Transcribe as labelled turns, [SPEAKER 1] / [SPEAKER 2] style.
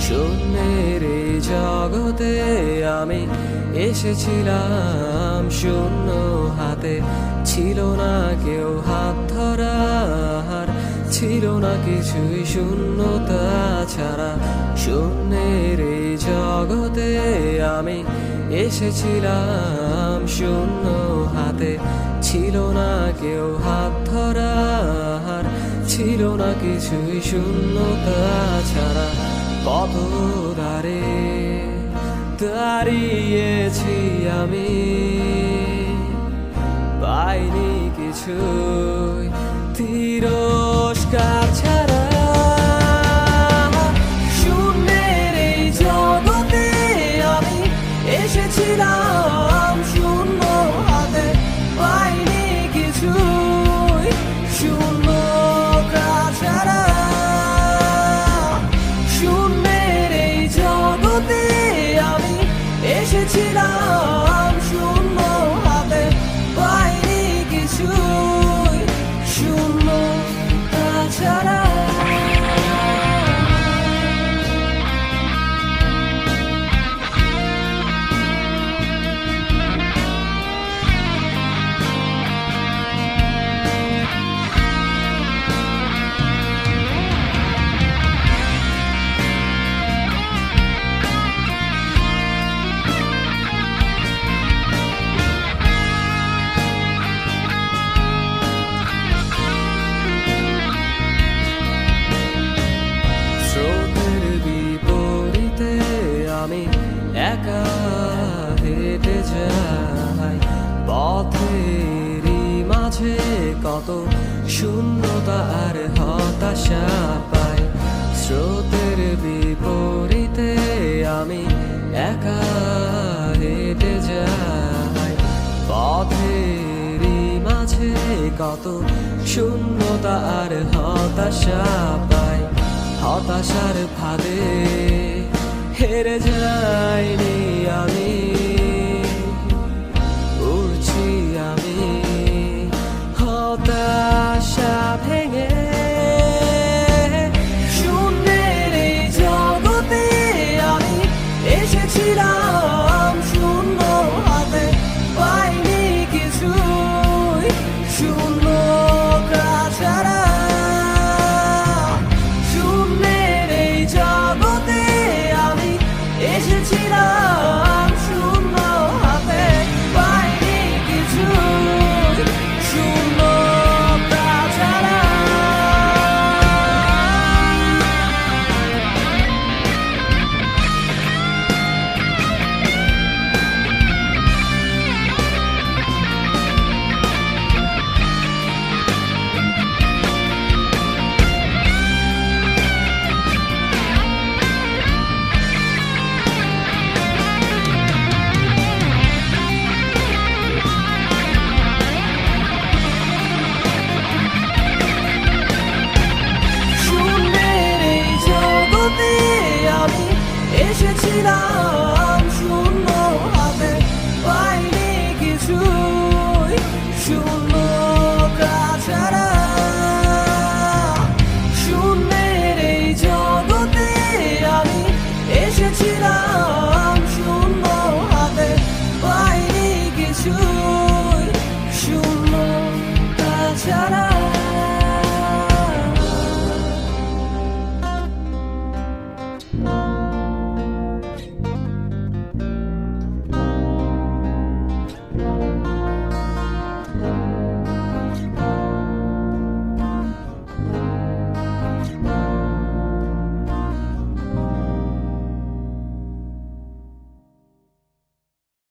[SPEAKER 1] শূন্যের এই জগতে আমি এসেছিলাম শূন্য হাতে, ছিল না কেউ হাত ধরার, ছিল না কিছুই শূন্যতা ছাড়া। শূন্যের এই জগতে আমি এসেছিলাম শূন্য হাতে, ছিল না কেউ হাত ধরার, ছিল না কিছুই শূন্যতা ছাড়া। কত দ্বারে দাঁড়িয়েছি আমি, পাইনি কিছুই তিরস্কার ছাড়া। শূন্যের এই জগতে আমি এসেছিলাম শূন্য হাতে, পাইনি কিছুই শূন্যতা ছাড়া। শূন্যের এই জগতে আমি এসেছিলাম শূন্য হাতে, পাইনি কিছুই শূন্যতা ছাড়া। আমি একা হেঁটে যাই, পথেরই মাঝে কত শূন্যতা আর হতাশা পাই। স্রোতের বিপরীতে আমি একা হেঁটে যাই, পথেরই মাঝে কত শূন্যতা আর হতাশা পাই। হতাশার ফাঁদে হেরে যাইনি আমি, উড়ছি আমি হতাশ।